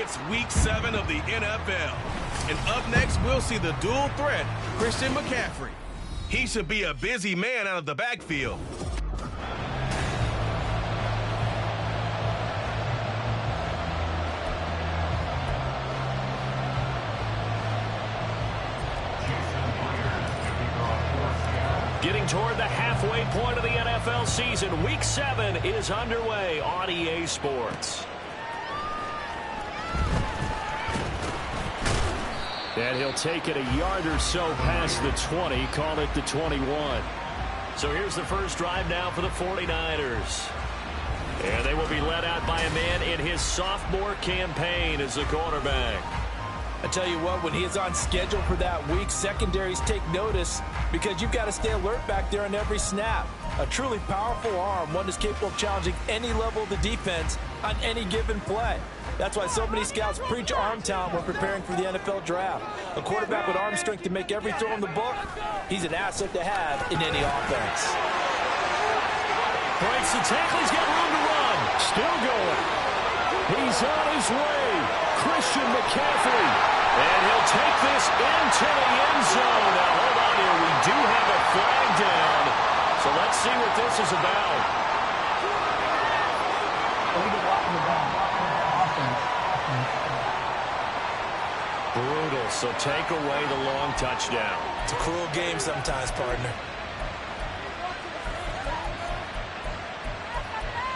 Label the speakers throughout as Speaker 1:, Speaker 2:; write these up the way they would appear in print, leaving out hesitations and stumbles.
Speaker 1: It's Week 7 of the NFL. And up next, we'll see the dual threat, Christian McCaffrey. He should be a busy man out of the backfield.
Speaker 2: Getting toward the halfway point of the NFL season, Week 7 is underway on EA Sports. And he'll take it a yard or so past the 20, call it the 21. So here's the first drive now for the 49ers. And they will be led out by a man in his sophomore campaign as the quarterback.
Speaker 3: I tell you what, when he is on schedule for that week, secondaries take notice because you've got to stay alert back there on every snap. A truly powerful arm, one that's capable of challenging any level of the defense on any given play. That's why so many scouts preach arm talent when preparing for the NFL draft. A quarterback with arm strength to make every throw in the book, he's an asset to have in any offense.
Speaker 2: Breaks the tackle, he's got room to run. Still going. He's on his way. Christian McCaffrey. And he'll take this into the end zone. Now, hold on here. We do have a flag down. So let's see what this is about. Brutal. So take away the long touchdown.
Speaker 3: It's a cruel game sometimes, partner.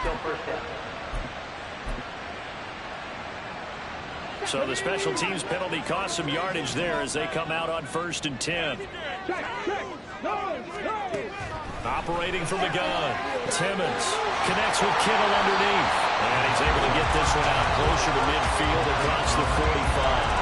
Speaker 4: Still first down.
Speaker 2: So the special teams penalty cost some yardage there as they come out on 1st and 10. Operating from the gun. Timmons connects with Kittle underneath. And he's able to get this one out closer to midfield across the 45.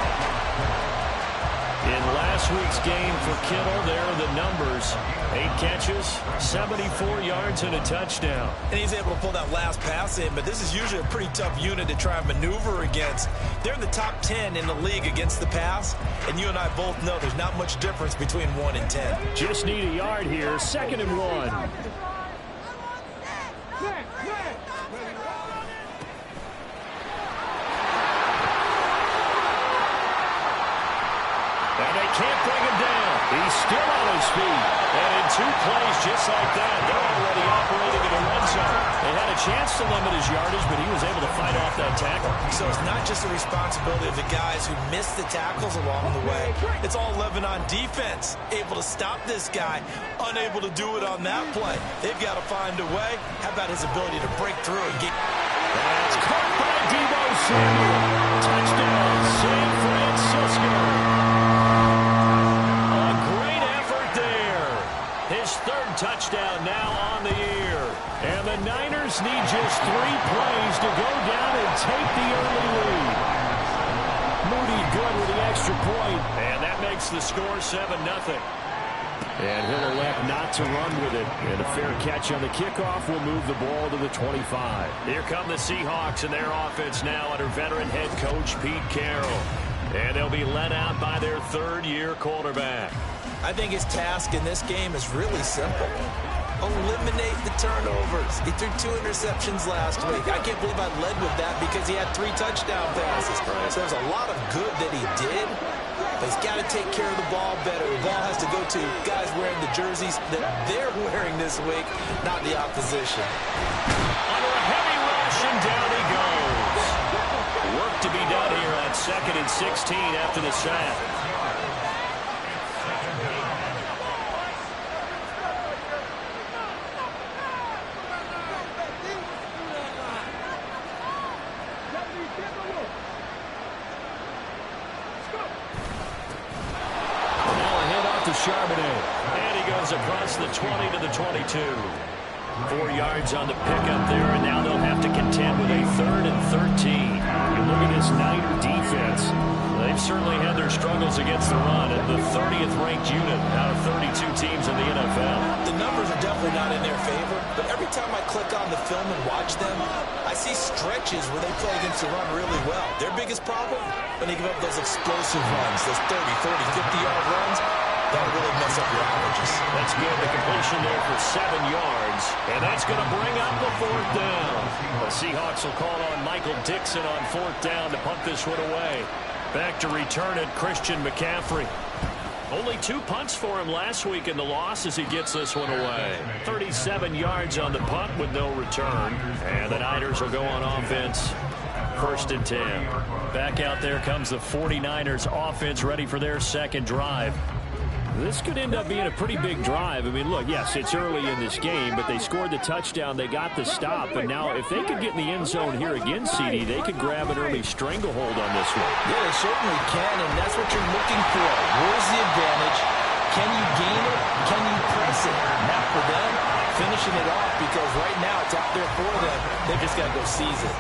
Speaker 2: In last week's game for Kittle, there are the numbers. 8 catches, 74 yards, and a touchdown.
Speaker 3: And he's able to pull that last pass in, but this is usually a pretty tough unit to try and maneuver against. They're in the top 10 in the league against the pass, and you and I both know there's not much difference between 1 and 10.
Speaker 2: Just need a yard here, 2nd and 1. And they can't bring him down. He's still on his feet. And in 2 plays just like that, they're already operating in the red zone. They had a chance to limit his yardage, but he was able to fight off that tackle.
Speaker 3: So it's not just the responsibility of the guys who missed the tackles along the way. It's all 11 on defense. Able to stop this guy, unable to do it on that play. They've got to find a way. How about his ability to break through and get...
Speaker 2: That's caught by Deebo Samuel. Touchdown, San Francisco. His 3rd touchdown now on the year. And the Niners need just 3 plays to go down and take the early lead. Moody good with the extra point. And that makes the score 7-0. And he'll elect not to run with it. And a fair catch on the kickoff will move the ball to the 25. Here come the Seahawks and their offense now under veteran head coach Pete Carroll. And they'll be led out by their 3rd-year quarterback.
Speaker 3: I think his task in this game is really simple. Eliminate the turnovers. He threw 2 interceptions last week. I can't believe I led with that because he had 3 touchdown passes. So there's a lot of good that he did, but he's got to take care of the ball better. The ball has to go to guys wearing the jerseys that they're wearing this week, not the opposition.
Speaker 2: Under a heavy rush, and down he goes. Work to be done here on 2nd and 16 after the sack. Charbonnet. And he goes across the 20 to the 22. 4 yards on the pickup there, and now they'll have to contend with a 3rd and 13. You look at this Niner defense. They've certainly had their struggles against the run, and the 30th ranked unit out of 32 teams in the NFL.
Speaker 3: The numbers are definitely not in their favor, but every time I click on the film and watch them, I see stretches where they play against the run really well. Their biggest problem, when they give up those explosive runs, those 30, 40, 50-yard runs, that'll really mess up your averages.
Speaker 2: That's good. The completion there for 7 yards. And that's going to bring up the 4th down. A Seahawks will call on Michael Dixon on 4th down to punt this one away. Back to return it, Christian McCaffrey. Only 2 punts for him last week in the loss as he gets this one away. 37 yards on the punt with no return. And the Niners will go on offense. 1st and 10. Back out there comes the 49ers offense ready for their second drive. This could end up being a pretty big drive. I mean, look, yes, it's early in this game, but they scored the touchdown. They got the stop. And now if they could get in the end zone here again, CD, they could grab an early stranglehold on this one.
Speaker 3: Yeah, they certainly can, and that's what you're looking for. Where's the advantage? Can you gain it? Can you press it? Now for them, finishing it off, because right now it's out there for them. They've just got to go seize it.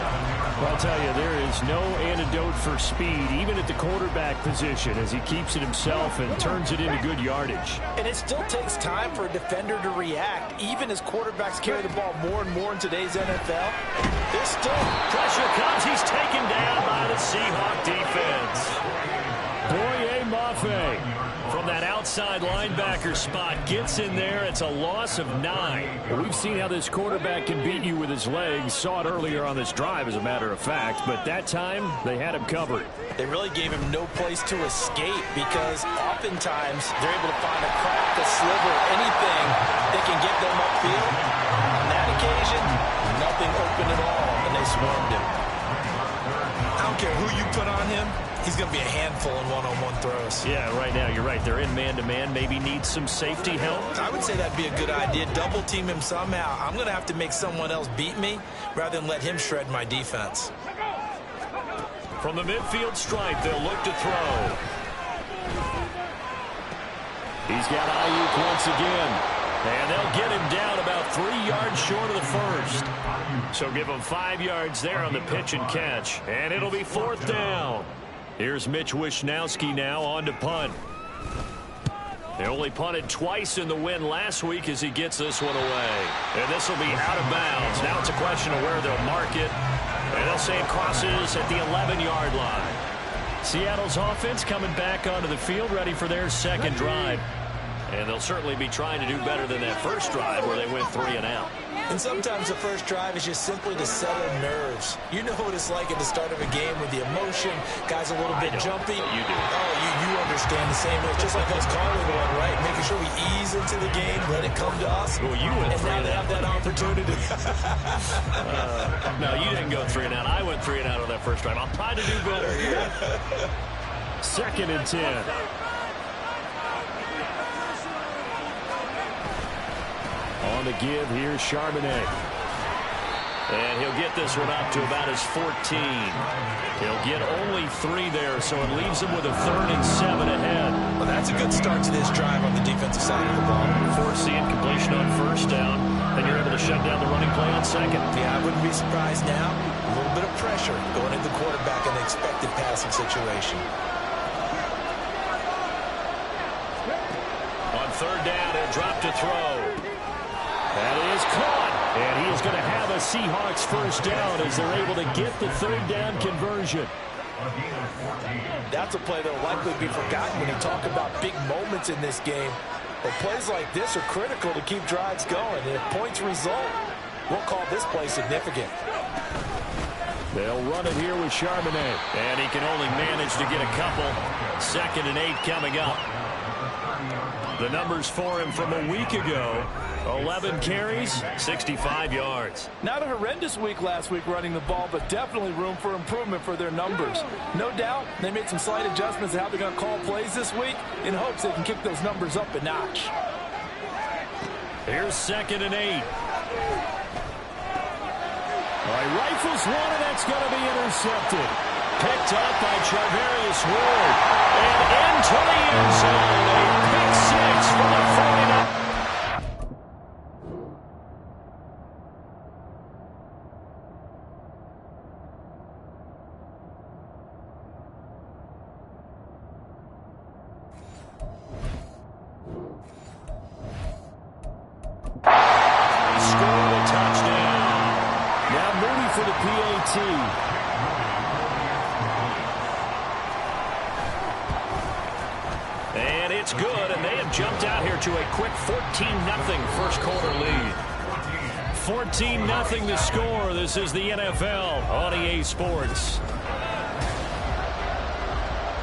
Speaker 2: Well, I'll tell you, there is no antidote for speed, even at the quarterback position, as he keeps it himself and turns it into good yardage.
Speaker 3: And it still takes time for a defender to react, even as quarterbacks carry the ball more and more in today's NFL. There's still
Speaker 2: pressure comes. He's taken down by the Seahawk defense. Boye Mafe from that outside linebacker spot gets in there. It's a loss of 9. Well, we've seen how this quarterback can beat you with his legs. Saw it earlier on this drive, as a matter of fact. But that time, they had him covered.
Speaker 3: They really gave him no place to escape, because oftentimes they're able to find a crack, a sliver, anything that can get them upfield. On that occasion, nothing open at all, and they swarmed him. I don't care who you put on him. He's going to be a handful in one-on-one throws.
Speaker 2: Yeah, right now, you're right. They're in man-to-man. Maybe need some safety help.
Speaker 3: I would say that'd be a good idea. Double team him somehow. I'm going to have to make someone else beat me rather than let him shred my defense.
Speaker 2: From the midfield stripe, they'll look to throw. He's got Ayuk once again. And they'll get him down about 3 yards short of the first. So give him 5 yards there on the pitch and catch. And it'll be 4th down. Here's Mitch Wishnowski now on to punt. They only punted twice in the win last week as he gets this one away. And this will be out of bounds. Now it's a question of where they'll mark it. And they'll say it crosses at the 11-yard line. Seattle's offense coming back onto the field, ready for their second drive. And they'll certainly be trying to do better than that first drive where they went 3 and out.
Speaker 3: And sometimes the first drive is just simply to settle nerves. You know what it's like at the start of a game with the emotion. Guys a little bit jumpy.
Speaker 2: You do.
Speaker 3: Oh, you understand the same. It's just like us calling one, right? Making sure we ease into the game, let it come to us.
Speaker 2: Well, you went
Speaker 3: and
Speaker 2: 3
Speaker 3: now
Speaker 2: and
Speaker 3: they
Speaker 2: out.
Speaker 3: have that opportunity.
Speaker 2: No, you didn't go 3 and out. I went 3 and out on that first drive. I'll try to do better here. 2nd and 10. On the give, here's Charbonnet. And he'll get this one up to about his 14. He'll get only 3 there, so it leaves him with a 3rd and 7 ahead.
Speaker 3: Well, that's a good start to this drive on the defensive side of the ball.
Speaker 2: Forcing completion on 1st down, then you're able to shut down the running play on 2nd.
Speaker 3: Yeah, I wouldn't be surprised now. A little bit of pressure going into the quarterback in the expected passing situation.
Speaker 2: On 3rd down, he'll drop to throw. That is caught, and he is going to have a Seahawks 1st down as they're able to get the 3rd down conversion.
Speaker 3: That's a play that will likely be forgotten when you talk about big moments in this game. But plays like this are critical to keep drives going. And if points result, we'll call this play significant.
Speaker 2: They'll run it here with Charbonnet, and he can only manage to get a couple. 2nd and 8 coming up. The numbers for him from a week ago: 11 carries, 65 yards.
Speaker 3: Not a horrendous week last week running the ball, but definitely room for improvement for their numbers. No doubt they made some slight adjustments to how they're going to call plays this week in hopes they can kick those numbers up a notch.
Speaker 2: Here's 2nd and 8. All right, rifles one, and that's going to be intercepted. Picked up by Charvarius Ward. And into the end zone. A pick 6 for the 49ers. Scored a touchdown. Now Moody for the PAT. And it's good, and they have jumped out here to a quick 14-0 first quarter lead. 14-0 the score. This is the NFL on EA Sports.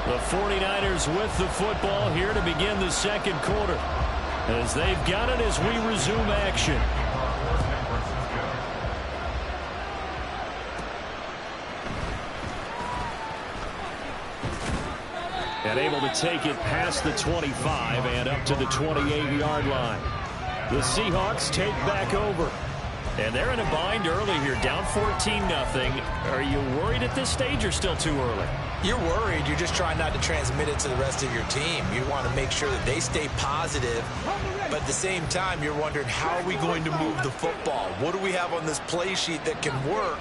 Speaker 2: The 49ers with the football here to begin the second quarter, as they've got it as we resume action. And able to take it past the 25 and up to the 28-yard line. The Seahawks take back over. And they're in a bind early here, down 14-0. Are you worried at this stage or still too early?
Speaker 3: You're worried. You're just trying not to transmit it to the rest of your team. You want to make sure that they stay positive. But at the same time, you're wondering, how are we going to move the football? What do we have on this play sheet that can work?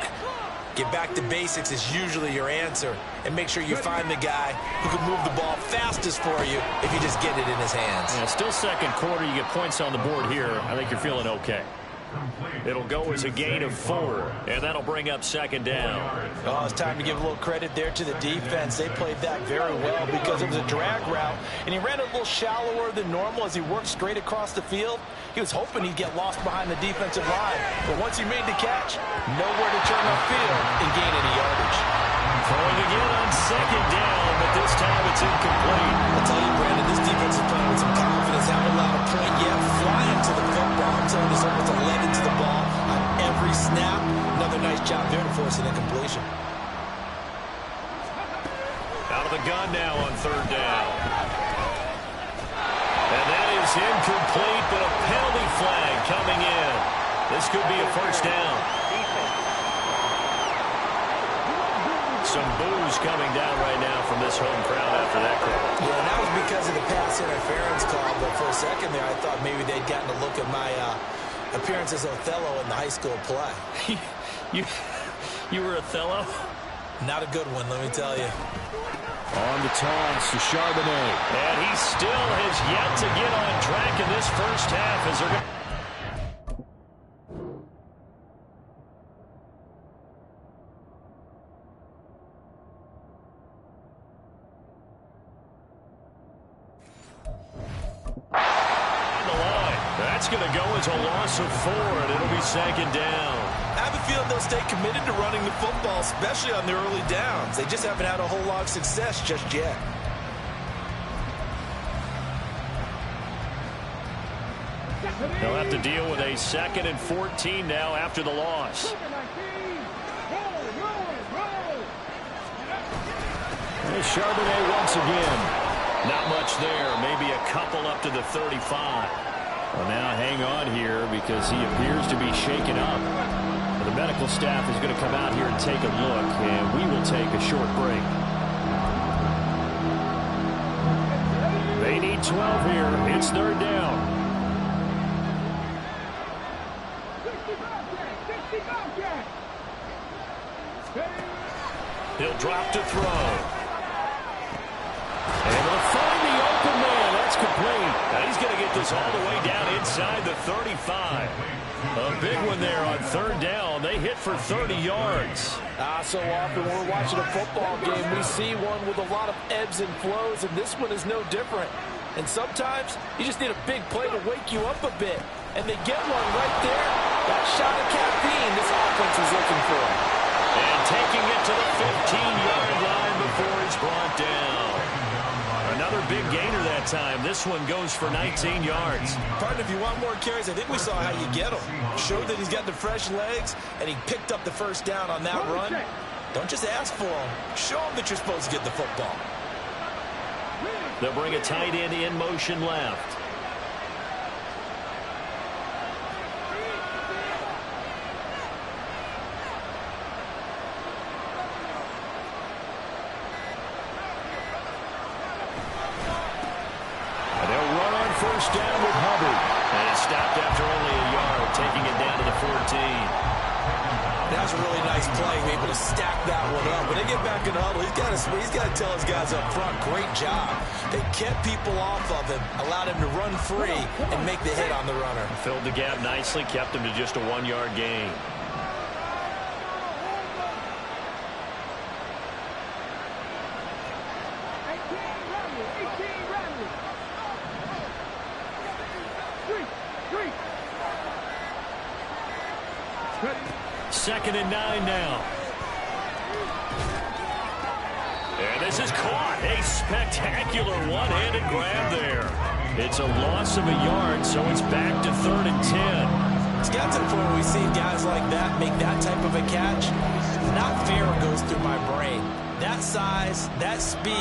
Speaker 3: Get back to basics is usually your answer. And make sure you find the guy who can move the ball fastest for you if you just get it in his hands.
Speaker 2: Yeah, still second quarter. You get points on the board here. I think you're feeling okay. It'll go as a gain of 4, and that'll bring up second down.
Speaker 3: Oh, it's time to give a little credit there to the defense. They played that very well because it was a drag route, and he ran a little shallower than normal as he worked straight across the field. He was hoping he'd get lost behind the defensive line, but once he made the catch, nowhere to turn upfield and gain any yardage.
Speaker 2: Throwing again on second down, but this time it's incomplete.
Speaker 3: I'll tell you, Brandon, this defense is playing with some confidence. Haven't allowed a point yet. Flying to the football. I'm telling you, there's almost 11 to the ball on every snap. Another nice job there to force an incompletion.
Speaker 2: Out of the gun now on third down. And that is incomplete, but a penalty flag coming in. This could be a first down. Some boos coming down right now from this home crowd after that call.
Speaker 3: Yeah, and that was because of the pass interference call, but for a second there I thought maybe they'd gotten a look at my appearance as Othello in the high school play.
Speaker 2: You were Othello?
Speaker 3: Not a good one, let me tell you.
Speaker 2: On the toss to Charbonnet. And he still has yet to get on track in this first half as they're going. That's going to go as a loss of 4, and it'll be second down.
Speaker 3: I have a feeling they'll stay committed to running the football, especially on their early downs. They just haven't had a whole lot of success just yet.
Speaker 2: They'll have to deal with a 2nd and 14 now after the loss. There's Charbonnet once again. Not much there. Maybe a couple up to the 35. Well, now hang on here because he appears to be shaken up. The medical staff is going to come out here and take a look, and we will take a short break. They need 12 here. It's third down. He'll drop to throw. Able to find the open man. That's complete. Now he's going to get this all the way down inside the 35. A big one there on third down. They hit for 30 yards.
Speaker 3: So often when we're watching a football game, we see one with a lot of ebbs and flows, and this one is no different. And sometimes you just need a big play to wake you up a bit. And they get one right there. That shot of caffeine this offense was looking for.
Speaker 2: And taking it to the 15-yard line before it's brought down. Another big gainer that time. This one goes for 19 yards.
Speaker 3: Partner, if you want more carries, I think we saw how you get them. Showed that he's got the fresh legs, and he picked up the first down on that run. Don't just ask for them. Show them that you're supposed to get the football.
Speaker 2: They'll bring a tight end in motion left. First down with Hubbard. And it's stopped after only a yard, taking it down to the 14.
Speaker 3: That was a really nice play. Able to stack that one up. When they get back in the huddle, he's got to tell his guys up front, great job. They kept people off of him, allowed him to run free and make the hit on the runner.
Speaker 2: Filled the gap nicely, kept him to just a 1-yard gain. 2nd and 9 now. And this is caught. A spectacular one-handed grab there. It's a loss of a yard, so it's back to 3rd and 10.
Speaker 3: It's got to the point where we see guys like that make that type of a catch. Not fair what goes through my brain. That size, that speed,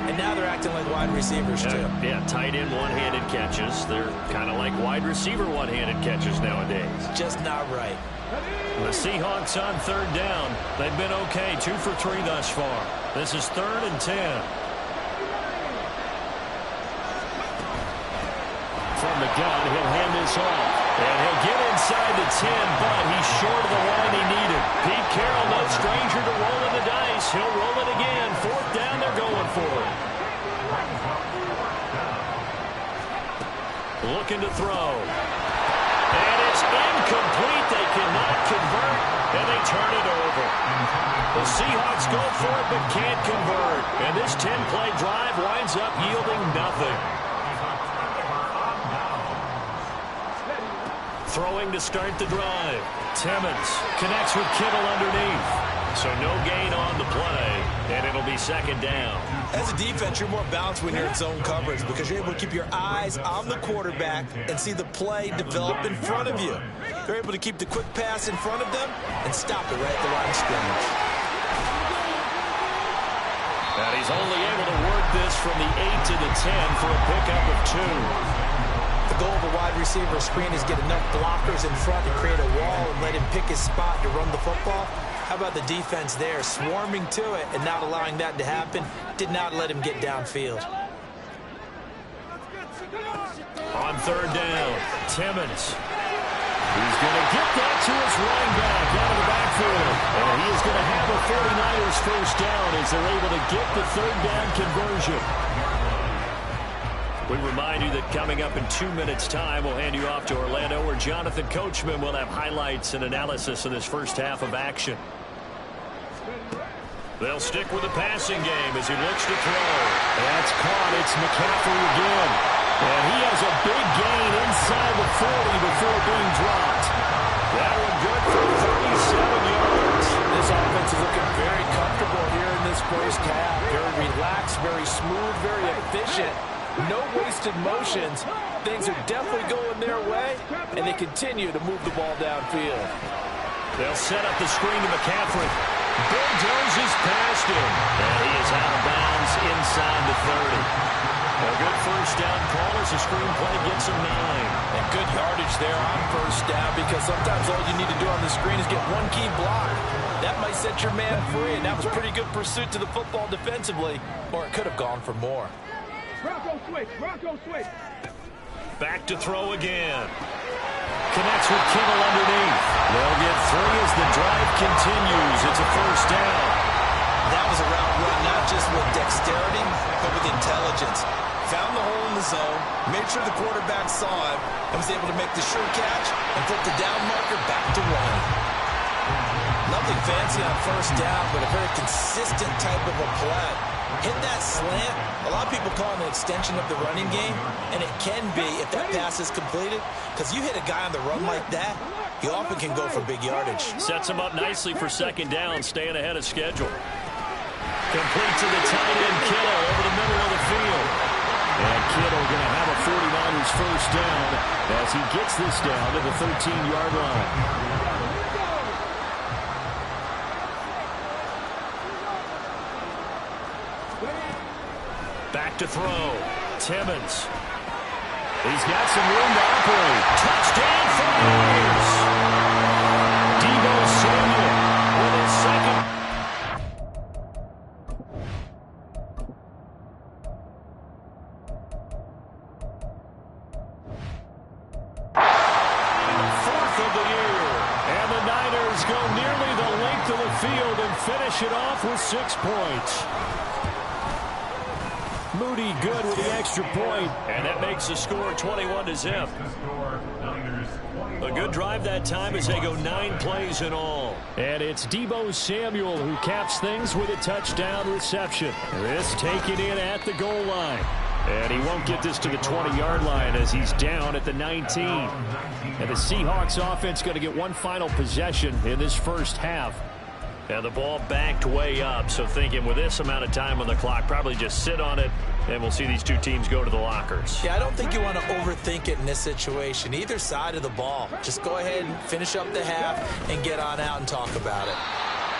Speaker 3: and now they're acting like wide receivers too.
Speaker 2: Yeah, tight end one-handed catches. They're kind of like wide receiver one-handed catches nowadays.
Speaker 3: Just not right.
Speaker 2: The Seahawks on 3rd down. They've been okay, 2 for 3 thus far. This is 3rd and 10. From the gun, he'll hand this off. And he'll get inside the 10, but he's short of the line he needed. Pete Carroll, no stranger to rolling the dice. He'll roll it again. 4th down, they're going for it. Looking to throw. And it's incomplete. They cannot convert, and they turn it over. The Seahawks go for it, but can't convert. And this 10-play drive winds up yielding nothing. Throwing to start the drive. Timmons connects with Kittle underneath. So no gain on the play, and it'll be 2nd down.
Speaker 3: As a defense, you're more balanced when you're in zone coverage because you're able to keep your eyes on the quarterback and see the play develop in front of you. They're able to keep the quick pass in front of them and stop it right at the line of scrimmage.
Speaker 2: And he's only able to work this from the 8 to the 10 for a pickup of 2.
Speaker 3: The goal of a wide receiver screen is get enough blockers in front to create a wall and let him pick his spot to run the football. How about the defense there, swarming to it and not allowing that to happen? Did not let him get downfield.
Speaker 2: On 3rd down, Timmons. He's going to get that to his running back out of the backfield. And he is going to have a 49ers first down as they're able to get the 3rd down conversion. We remind you that coming up in 2 minutes' time, we'll hand you off to Orlando, where Jonathan Coachman will have highlights and analysis of this first half of action. They'll stick with the passing game as he looks to throw. That's caught. It's McCaffrey again. And he has a big gain inside the 40 before being dropped. That one good for 37 yards.
Speaker 3: This offense is looking very comfortable here in this first half. Very relaxed, very smooth, very efficient. No wasted motions. Things are definitely going their way, and they continue to move the ball downfield.
Speaker 2: They'll set up the screen to McCaffrey. Bulldozes past him. And he is out of bounds inside the 30. A good first down call as the screen play gets him 9.
Speaker 3: And good yardage there on first down because sometimes all you need to do on the screen is get one key block. That might set your man free, and that was pretty good pursuit to the football defensively, or it could have gone for more.
Speaker 4: Bronco switch.
Speaker 2: Back to throw again. Connects with Kittle underneath. They'll get 3 as the drive continues. It's a first down.
Speaker 3: That was a route run, not just with dexterity, but with intelligence. Found the hole in the zone, made sure the quarterback saw it, and was able to make the sure catch and put the down marker back to 1. Nothing fancy on first down, but a very consistent type of a play. Hit that slant. A lot of people call it an extension of the running game, and it can be if that pass is completed, because you hit a guy on the run like that, he often can go for big yardage.
Speaker 2: Sets him up nicely for 2nd down, staying ahead of schedule. Complete to the tight end, Kittle, over the middle of the field. And Kittle going to have a 49ers first down as he gets this down to the 13-yard line. Back to throw. Timmons. He's got some room to operate. Touchdown 49ers. Deebo Samuel with his second. Fourth of the year. And the Niners go nearly the length of the field and finish it off with 6 points. Moody good with the extra point, and that makes the score 21-0. A good drive that time as they go 9 plays in all. And it's Deebo Samuel who caps things with a touchdown reception. This taken in at the goal line. And he won't get this to the 20-yard line as he's down at the 19. And the Seahawks offense going to get one final possession in this first half. And the ball backed way up, so thinking with this amount of time on the clock, probably just sit on it, and we'll see these two teams go to the lockers.
Speaker 3: Yeah, I don't think you want to overthink it in this situation. Either side of the ball. Just go ahead and finish up the half and get on out and talk about it.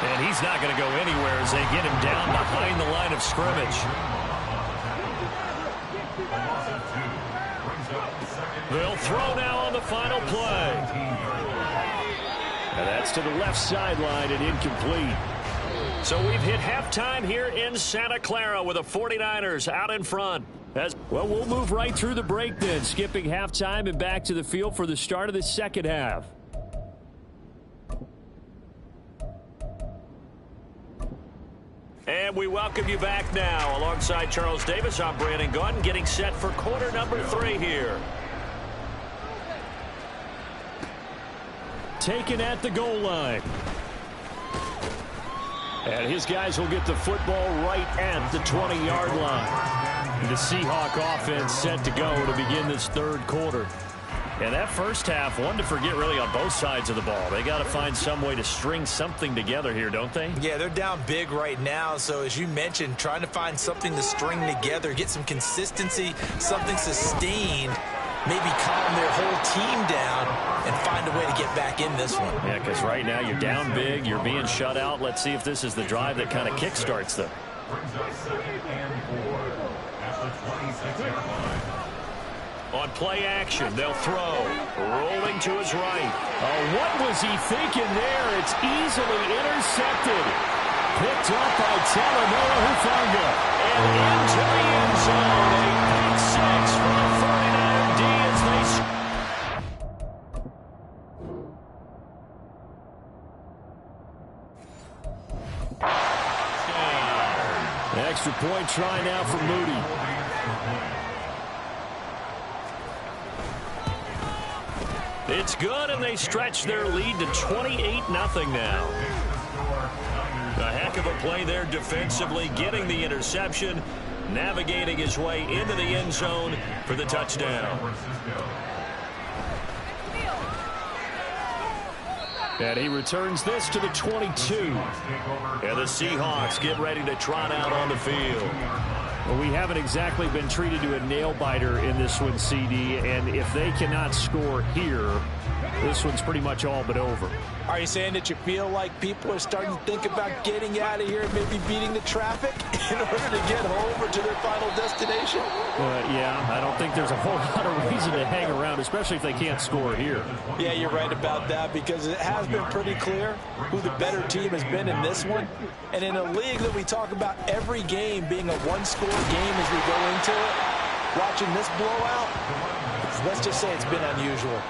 Speaker 2: And he's not going to go anywhere as they get him down behind the line of scrimmage. They'll throw now on the final play. And that's to the left sideline and incomplete. So we've hit halftime here in Santa Clara with the 49ers out in front. Well, we'll move right through the break then, skipping halftime and back to the field for the start of the second half. And we welcome you back now. Alongside Charles Davis, I'm Brandon Gaudin, getting set for quarter number 3 here. Taken at the goal line. And his guys will get the football right at the 20-yard line. The Seahawk offense set to go to begin this third quarter. And that first half, one to forget really on both sides of the ball. They got to find some way to string something together here, don't they?
Speaker 3: Yeah, they're down big right now. So as you mentioned, trying to find something to string together, get some consistency, something sustained, maybe calm their whole team down and find a way to get back in this one.
Speaker 2: Yeah, because right now you're down big, you're being shut out. Let's see if this is the drive that kind of kickstarts them. On play action, they'll throw. Rolling to his right. Oh, what was he thinking there? It's easily intercepted. Picked up by Talanoa Hufanga. And into the end zone. A pick six for the 49D as they... Extra point try now for Moody. It's good, and they stretch their lead to 28-0 now. A heck of a play there defensively, getting the interception, navigating his way into the end zone for the touchdown. And he returns this to the 22. And the Seahawks get ready to trot out on the field. Well, we haven't exactly been treated to a nail-biter in this one, CD, and if they cannot score here, this one's pretty much all but over.
Speaker 3: Are you saying that you feel like people are starting to think about getting out of here and maybe beating the traffic in order to get home or to their final destination?
Speaker 2: Yeah, I don't think there's a whole lot of reason to hang around, especially if they can't score here.
Speaker 3: Yeah, you're right about that, because it has been pretty clear who the better team has been in this one. And in a league that we talk about every game being a one-score game as we go into it, watching this blowout, let's just say it's been unusual.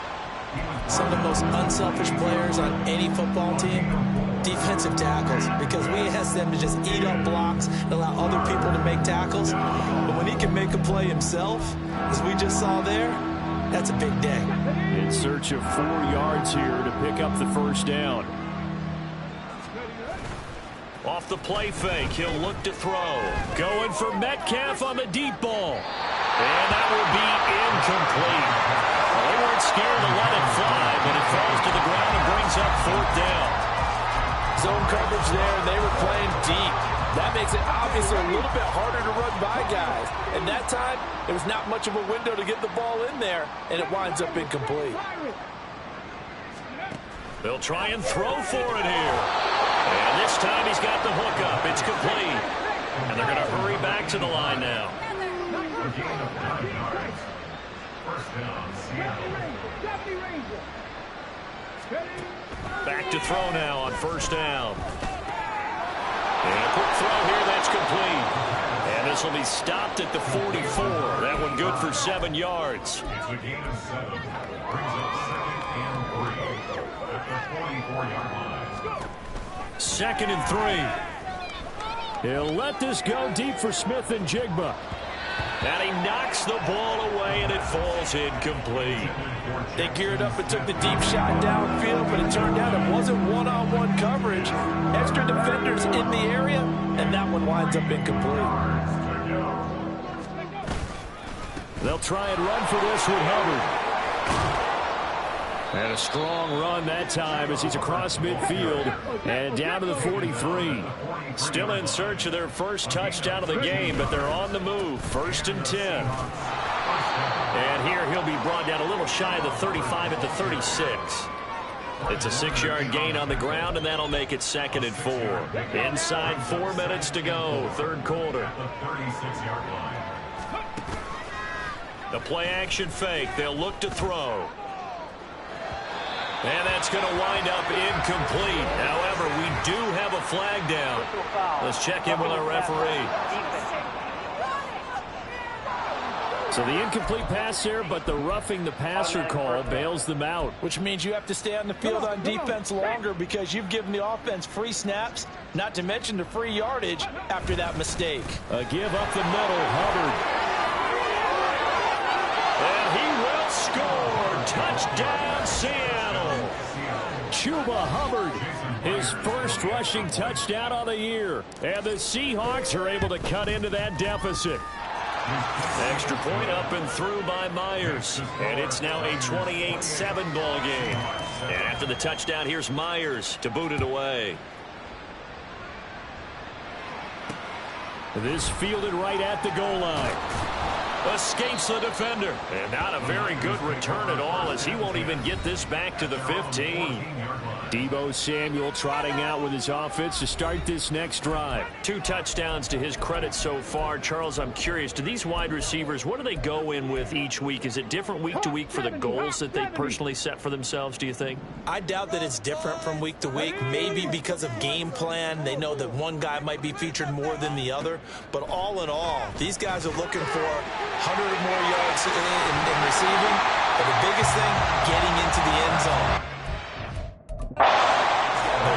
Speaker 3: Some of the most unselfish players on any football team, defensive tackles, because we ask them to just eat up blocks and allow other people to make tackles. But when he can make a play himself, as we just saw there, that's a big day.
Speaker 2: In search of 4 yards here to pick up the first down. Off the play fake, he'll look to throw. Going for Metcalf on the deep ball. And that will be incomplete. They weren't scared to let it fly, but it falls to the ground and brings up 4th down.
Speaker 3: Zone coverage there, and they were playing deep. That makes it obviously a little bit harder to run by guys. And that time, there was not much of a window to get the ball in there, and it winds up incomplete.
Speaker 2: They'll try and throw for it here. And this time he's got the hook up. It's complete. And they're going to hurry back to the line now. Back to throw now on first down. And a quick throw here, that's complete. And this will be stopped at the 44. That one good for 7 yards.
Speaker 5: It's a gain of 7. Brings up 2nd and 3 at the 24-yard line.
Speaker 2: 2nd and 3. He'll let this go deep for Smith and Jigba. And he knocks the ball away, and it falls incomplete.
Speaker 3: They geared up and took the deep shot downfield, but it turned out it wasn't one-on-one coverage. Extra defenders in the area, and that one winds up incomplete.
Speaker 2: They'll try and run for this with Hubbard. And a strong run that time as he's across midfield and down to the 43. Still in search of their first touchdown of the game, but they're on the move. 1st and 10. And here he'll be brought down a little shy of the 35 at the 36. It's a 6-yard gain on the ground, and that'll make it 2nd and 4. Inside 4 minutes to go, 3rd quarter. The play action fake. They'll look to throw. And that's going to wind up incomplete. However, we do have a flag down. Let's check in with our referee. So the incomplete pass there, but the roughing the passer call bails them out.
Speaker 3: Which means you have to stay on the field on defense longer because you've given the offense free snaps, not to mention the free yardage after that mistake.
Speaker 2: A give up the middle, Hubbard. And he will score. Touchdown, Seattle. Chuba Hubbard, his first rushing touchdown on the year. And the Seahawks are able to cut into that deficit. Extra point up and through by Myers. And it's now a 28-7 ball game. And after the touchdown, here's Myers to boot it away. This fielded right at the goal line. Escapes the defender. And not a very good return at all as he won't even get this back to the 15. Deebo Samuel trotting out with his offense to start this next drive. 2 touchdowns to his credit so far. Charles, I'm curious, do these wide receivers, what do they go in with each week? Is it different week to week for the goals that they personally set for themselves, do you think?
Speaker 3: I doubt that it's different from week to week. Maybe because of game plan. They know that one guy might be featured more than the other. But all in all, these guys are looking for 100 or more yards in receiving. But the biggest thing, getting into the end zone.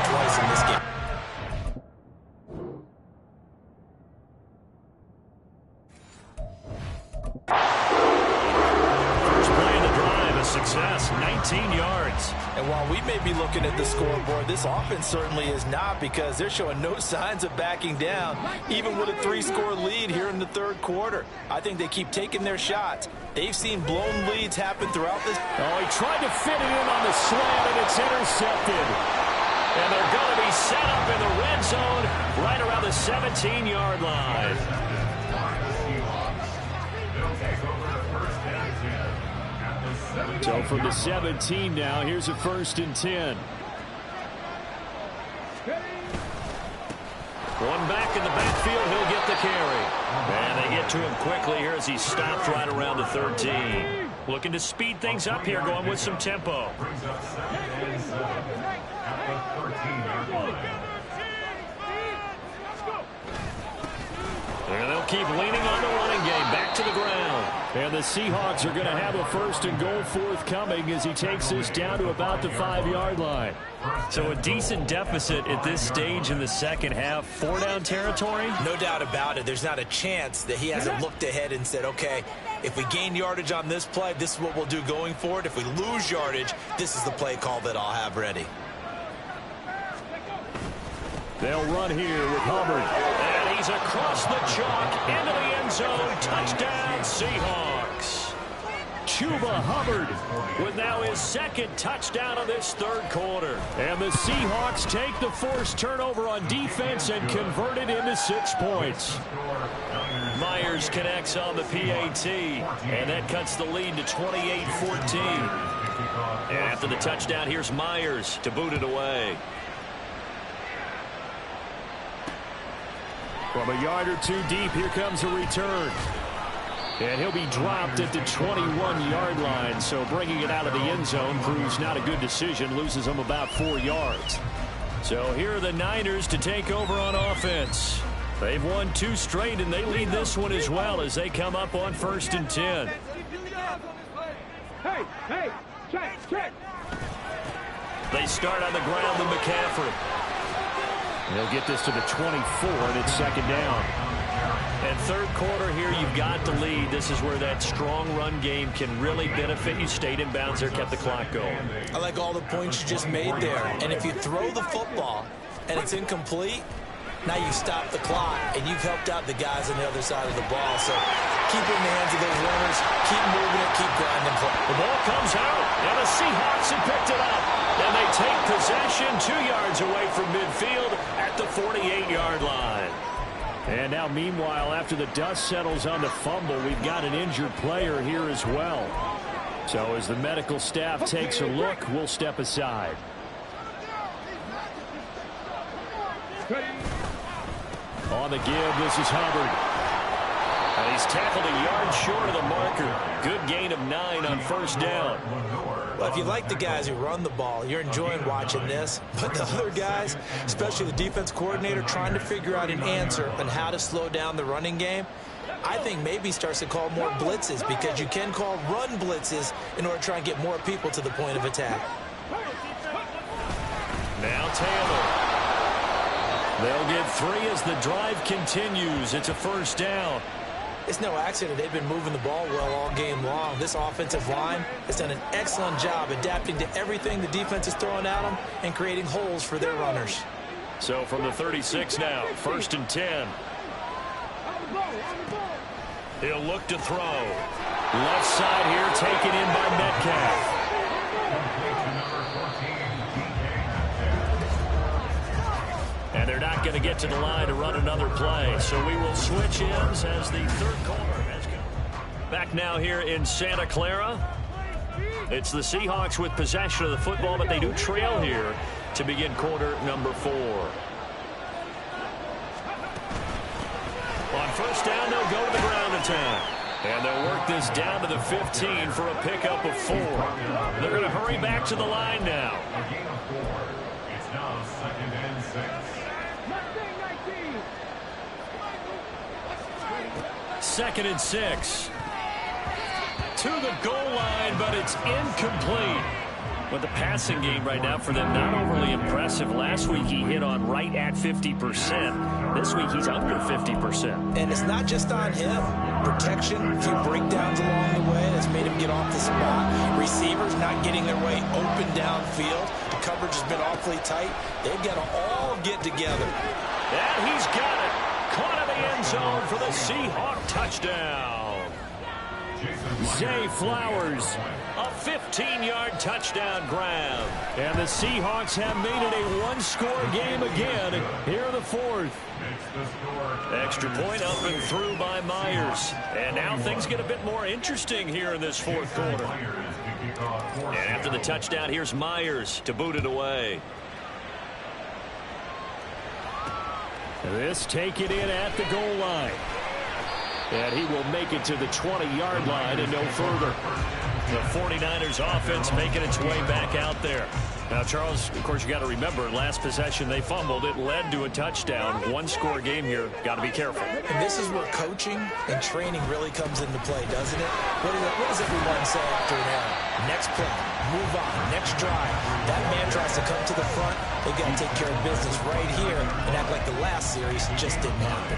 Speaker 3: Twice in this game.
Speaker 2: First play of the drive, a success, 19 yards.
Speaker 3: And while we may be looking at the scoreboard, this offense certainly is not, because they're showing no signs of backing down, even with a 3-score lead here in the 3rd quarter. I think they keep taking their shots. They've seen blown leads happen throughout this.
Speaker 2: Oh, he tried to fit it in on the slant, and it's intercepted. And they're going to be set up in the red zone right around the 17-yard line. So from the 17 now, here's a 1st and 10. One back in the backfield, he'll get the carry. And they get to him quickly here as he stopped right around the 13. Looking to speed things up here, going with some tempo. And they'll keep leaning on the running game. Back to the ground. And the Seahawks are going to have a 1st and goal forthcoming as he takes this down to about the 5-yard line. So a decent deficit at this stage in the second half. 4-down territory?
Speaker 3: No doubt about it. There's not a chance that he hasn't looked ahead and said, okay, if we gain yardage on this play, this is what we'll do going forward. If we lose yardage, this is the play call that I'll have ready.
Speaker 2: They'll run here with Hubbard. And he's across the chalk into the end zone. Touchdown, Seahawks. Chuba Hubbard with now his 2nd touchdown of this 3rd quarter. And the Seahawks take the forced turnover on defense and convert it into 6 points. Myers connects on the PAT, and that cuts the lead to 28-14. And after the touchdown, here's Myers to boot it away. From a yard or 2 deep, here comes a return. And he'll be dropped at the 21-yard line, so bringing it out of the end zone proves not a good decision, loses him about 4 yards. So here are the Niners to take over on offense. They've won 2 straight, and they lead this one as well as they come up on 1st and 10.
Speaker 4: Hey, check.
Speaker 2: They start on the ground with McCaffrey. They'll get this to the 24, and it's 2nd down. And 3rd quarter here, you've got the lead. This is where that strong run game can really benefit you. Stayed in bounds there, kept the clock going.
Speaker 3: I like all the points you just made there. And if you throw the football and it's incomplete, Now you stop the clock, and you've helped out the guys on the other side of the ball. So keep it in the hands of those runners. Keep moving it. Keep grinding play.
Speaker 2: The ball comes out, and the Seahawks have picked it up. And they take possession 2 yards away from midfield at the 48-yard line. And now, meanwhile, after the dust settles on the fumble, we've got an injured player here as well. So as the medical staff takes a look, we'll step aside. On the give, this is Hubbard. And he's tackled a yard short of the marker. Good gain of 9 on first down.
Speaker 3: Well, if you like the guys who run the ball, you're enjoying watching this. But the other guys, especially the defense coordinator, trying to figure out an answer on how to slow down the running game, I think maybe he starts to call more blitzes, because you can call run blitzes in order to try and get more people to the point of attack.
Speaker 2: Now Taylor. They'll get 3 as the drive continues. It's a first down.
Speaker 3: It's no accident they've been moving the ball well all game long. This offensive line has done an excellent job adapting to everything the defense is throwing at them and creating holes for their runners.
Speaker 2: So from the 36 now, 1st and 10. He'll look to throw. Left side here, taken in by Metcalf. And they're not going to get to the line to run another play. So we will switch ends as the third quarter has come. Back now here in Santa Clara. It's the Seahawks with possession of the football, but they do trail here to begin quarter number 4. On first down, they'll go to the ground attack. And they'll work this down to the 15 for a pickup of 4. They're going to hurry back to the line now.
Speaker 5: A gain of 4. It's now 2nd and 6.
Speaker 2: 2nd and 6. To the goal line, but it's incomplete. But the passing game right now for them, not overly impressive. Last week he hit on right at 50%. This week he's under 50%.
Speaker 3: And it's not just on him. Protection, a few breakdowns along the way that's made him get off the spot. Receivers not getting their way open downfield. The coverage has been awfully tight. They've got to all get together.
Speaker 2: And he's got it. Caught in the end zone for the Seahawk touchdown. Zay Flowers, a 15-yard touchdown grab. And the Seahawks have made it a one-score game again here in the 4th. Extra point up and through by Myers. And now things get a bit more interesting here in this 4th quarter. And after the touchdown, here's Myers to boot it away. This taken in at the goal line. And he will make it to the 20-yard line and no further. The 49ers offense making its way back out there. Now, Charles, of course, you got to remember, last possession they fumbled. It led to a touchdown. One-score game here. Got to be careful.
Speaker 3: And this is where coaching and training really comes into play, doesn't it? What does everyone say after an error? Next play, move on, next drive. That man tries to come to the front. They've got to take care of business right here and act like the last series just didn't happen.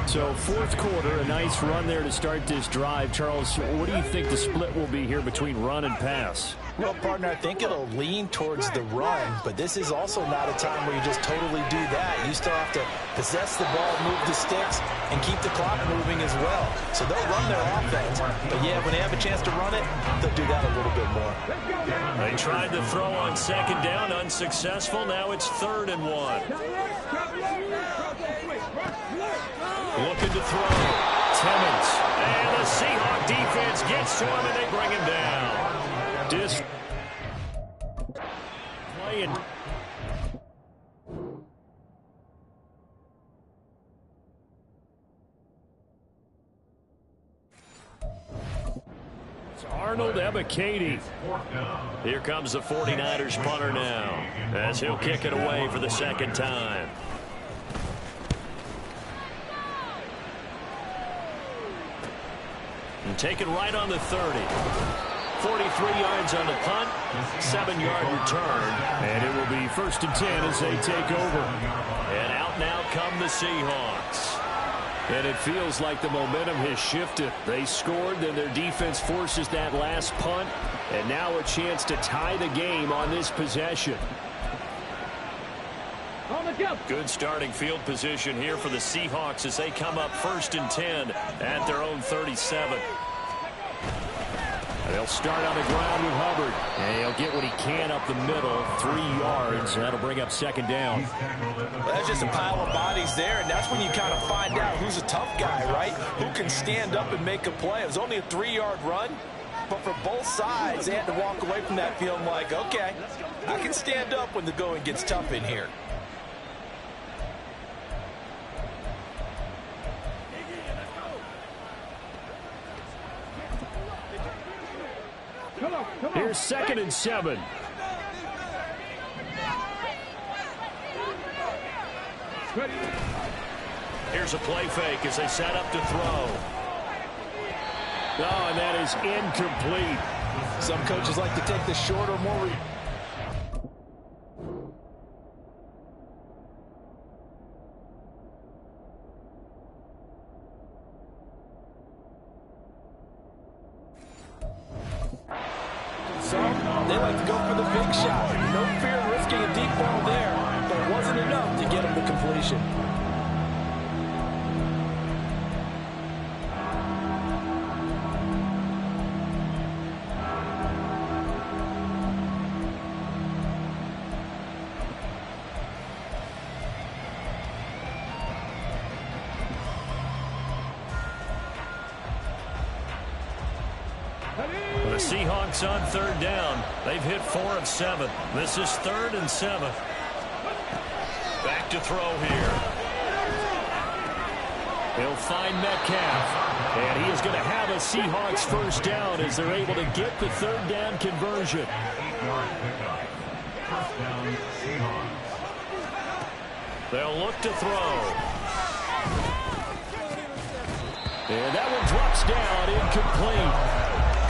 Speaker 2: So 4th quarter, a nice run there to start this drive. Charles, what do you think the split will be here between run and pass?
Speaker 3: Well, partner, I think it'll lean towards the run, but this is also not a time where you just totally do that. You still have to possess the ball, move the sticks, and keep the clock moving as well. So they'll run their offense, but yeah, when they have a chance to run it, they'll do that a little bit more.
Speaker 2: They tried to throw on 2nd down, unsuccessful. Now it's 3rd and 1. Looking to throw. Timmons. And the Seahawk defense gets to him, and they bring him down. Playing. It's Arnold Ebiketie. Here comes the 49ers punter now, as he'll kick it away for the 2nd time. And take it right on the 30. 43 yards on the punt, 7-yard return, and it will be 1st and 10 as they take over. And out now come the Seahawks. And it feels like the momentum has shifted. They scored, then their defense forces that last punt, and now a chance to tie the game on this possession.
Speaker 4: On the jump.
Speaker 2: Good starting field position here for the Seahawks as they come up 1st and 10 at their own 37. They'll start on the ground with Hubbard. And he'll get what he can up the middle, 3 yards. That'll bring up 2nd down.
Speaker 3: Well, that's just a pile of bodies there, and that's when you kind of find out who's a tough guy, right? Who can stand up and make a play. It was only a 3-yard run, but for both sides, they had to walk away from that feeling like, okay, I can stand up when the going gets tough in here.
Speaker 4: Come on.
Speaker 2: Here's 2nd and 7.
Speaker 4: Ready.
Speaker 2: Here's a play fake as they set up to throw. Oh, and that is incomplete.
Speaker 3: Some coaches like to take the shorter, more... They like to go for the big shot. No fear of risking a deep ball there, but it wasn't enough to get them the completion.
Speaker 2: The Seahawks on 3rd down. They've hit 4 of 7. This is 3rd and 7. Back to throw here. He'll find Metcalf. And he is going to have a Seahawks 1st down as they're able to get the 3rd down conversion.
Speaker 5: 8-yard pickup. 1st down, Seahawks.
Speaker 2: They'll look to throw. And that one drops down, incomplete.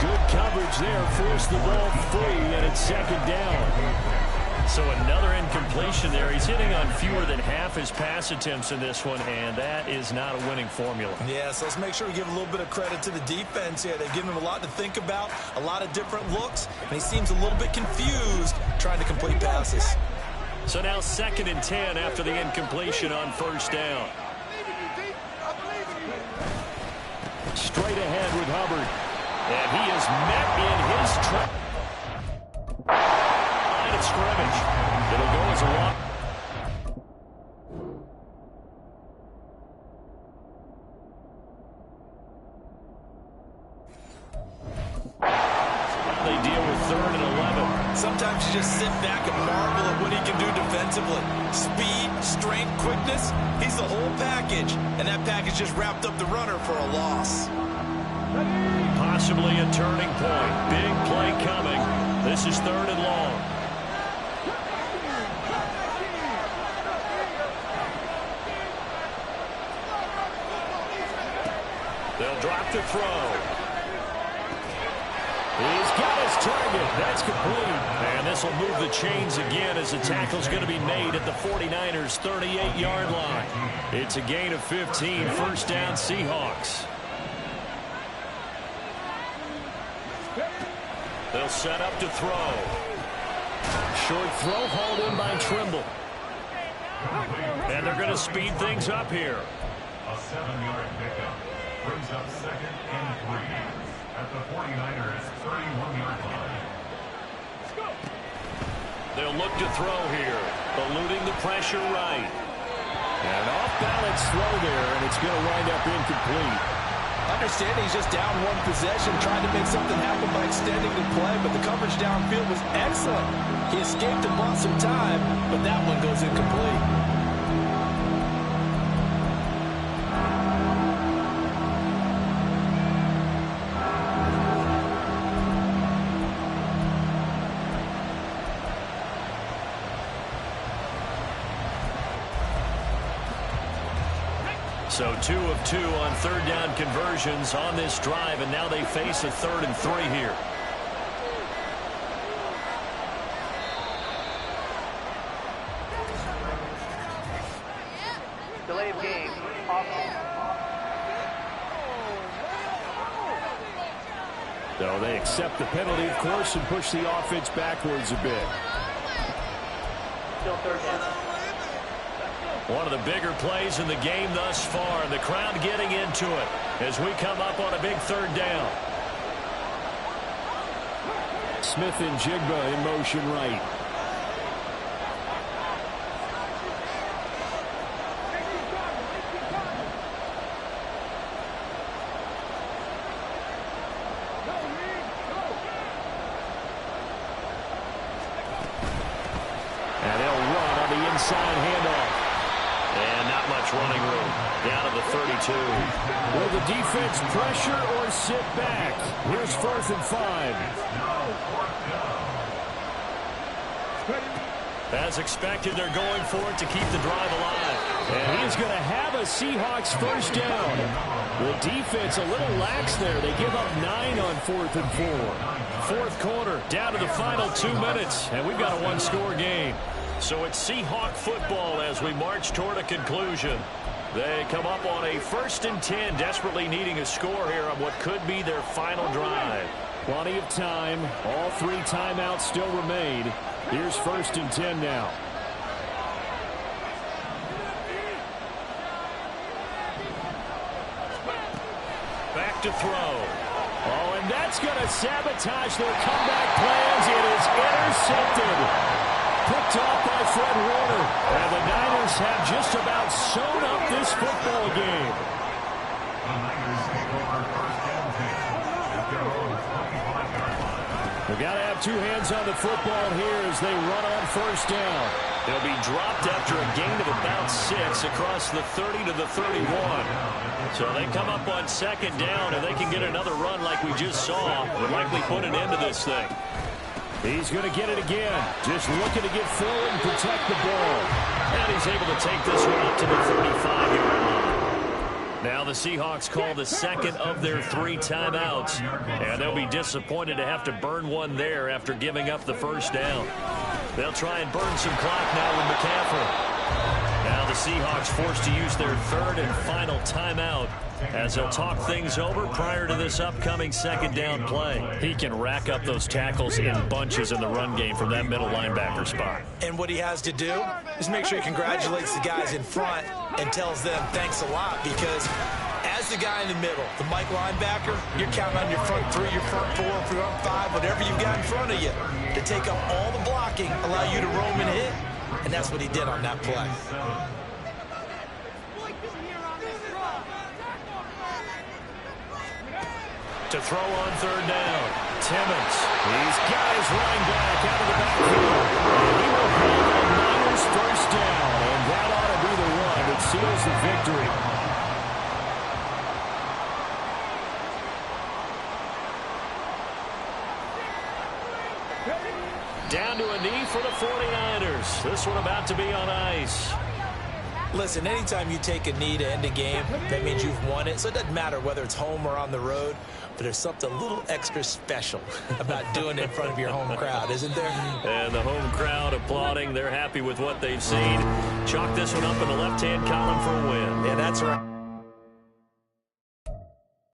Speaker 2: Good coverage there, forced the ball free, and it's 2nd down. So another incompletion there. He's hitting on fewer than half his pass attempts in this one, and that is not a winning formula.
Speaker 3: Yeah, so let's make sure we give a little bit of credit to the defense here. They've given him a lot to think about, a lot of different looks, and he seems a little bit confused trying to complete passes.
Speaker 2: So now 2nd and 10 after the incompletion on 1st down. Straight ahead with Hubbard. And he is met in his line of scrimmage. It'll go as a walk. They deal with 3rd and 11.
Speaker 3: Sometimes you just sit back and marvel at what he can do defensively. Speed, strength, quickness, he's the whole package. And that package just wrapped up the runner for a loss.
Speaker 2: Possibly a turning point. Big play coming. This is 3rd and long. They'll drop the throw. He's got his target. That's complete. And this will move the chains again as the tackle's going to be made at the 49ers' 38-yard line. It's a gain of 15. 1st down, Seahawks. They'll set up to throw. Short throw hauled in by Trimble. And they're going to speed things up here.
Speaker 5: A 7-yard pickup brings up 2nd and 3 at the 49ers' 31-yard line.
Speaker 2: They'll look to throw here, eluding the pressure right. And an off-balance throw there, and it's going to wind up incomplete.
Speaker 3: Understand he's just down one possession, trying to make something happen by extending the play, but the coverage downfield was excellent. He escaped and bought some time, but that one goes incomplete.
Speaker 2: So 2 of 2 on 3rd down conversions on this drive, and now they face a 3rd and 3 here.
Speaker 6: Delay of game.
Speaker 2: So they accept the penalty, of course, and push the offense backwards a bit.
Speaker 6: Still 3rd down.
Speaker 2: One of the bigger plays in the game thus far. The crowd getting into it as we come up on a big third down. Smith and Jigba in motion right. And they'll run on the inside handoff. And not much running room. Down to the 32. Will the defense pressure or sit back? Here's 4th and 5. As expected, they're going for it to keep the drive alive. And he's going to have a Seahawks first down. The defense a little lax there. They give up 9 on 4th and 4. Fourth quarter, down to the final 2 minutes. And we've got a one-score game. So it's Seahawk football as we march toward a conclusion. They come up on a 1st and 10, desperately needing a score here on what could be their final drive. Plenty of time. All 3 timeouts still remain. Here's 1st and 10 now. Back to throw. Oh, and that's going to sabotage their comeback plans. It is intercepted. Picked off by Fred Warner. And the Niners have just about sewn up this football game.
Speaker 5: The Niners take over 1st and 10 at their own 25-yard line.
Speaker 2: They've got to have 2 hands on the football here as they run on 1st down. They'll be dropped after a gain of about 6 across the 30 to the 31. So they come up on 2nd down, and they can get another run like we just saw. Would likely put an end to this thing. He's going to get it again. Just looking to get forward and protect the ball. And he's able to take this one up to the 35-yard line. Now the Seahawks call the 2nd of their 3 timeouts. And they'll be disappointed to have to burn one there after giving up the 1st down. They'll try and burn some clock now with McCaffrey. Now the Seahawks forced to use their 3rd and final timeout as they'll talk things over prior to this upcoming 2nd down play. He can rack up those tackles in bunches in the run game from that middle linebacker spot.
Speaker 3: And what he has to do is make sure he congratulates the guys in front and tells them thanks a lot, because as the guy in the middle, the Mike linebacker, you're counting on your front 3, your front 4, front 5, whatever you've got in front of you to take up all the blocking, allow you to roam and hit. And that's what he did on that play.
Speaker 2: To throw on 3rd down, Timmons. He's got his running back out of the backfield. And he will have a Niners first down. And that ought to be the one that seals the victory. Down to a knee for the 49ers. This one about to be on ice.
Speaker 3: Listen, anytime you take a knee to end a game, that means you've won it. So it doesn't matter whether it's home or on the road, but there's something a little extra special about doing it in front of your home crowd, isn't there?
Speaker 2: And the home crowd applauding. They're happy with what they've seen. Chalk this one up in the left-hand column for a win.
Speaker 3: Yeah, that's right.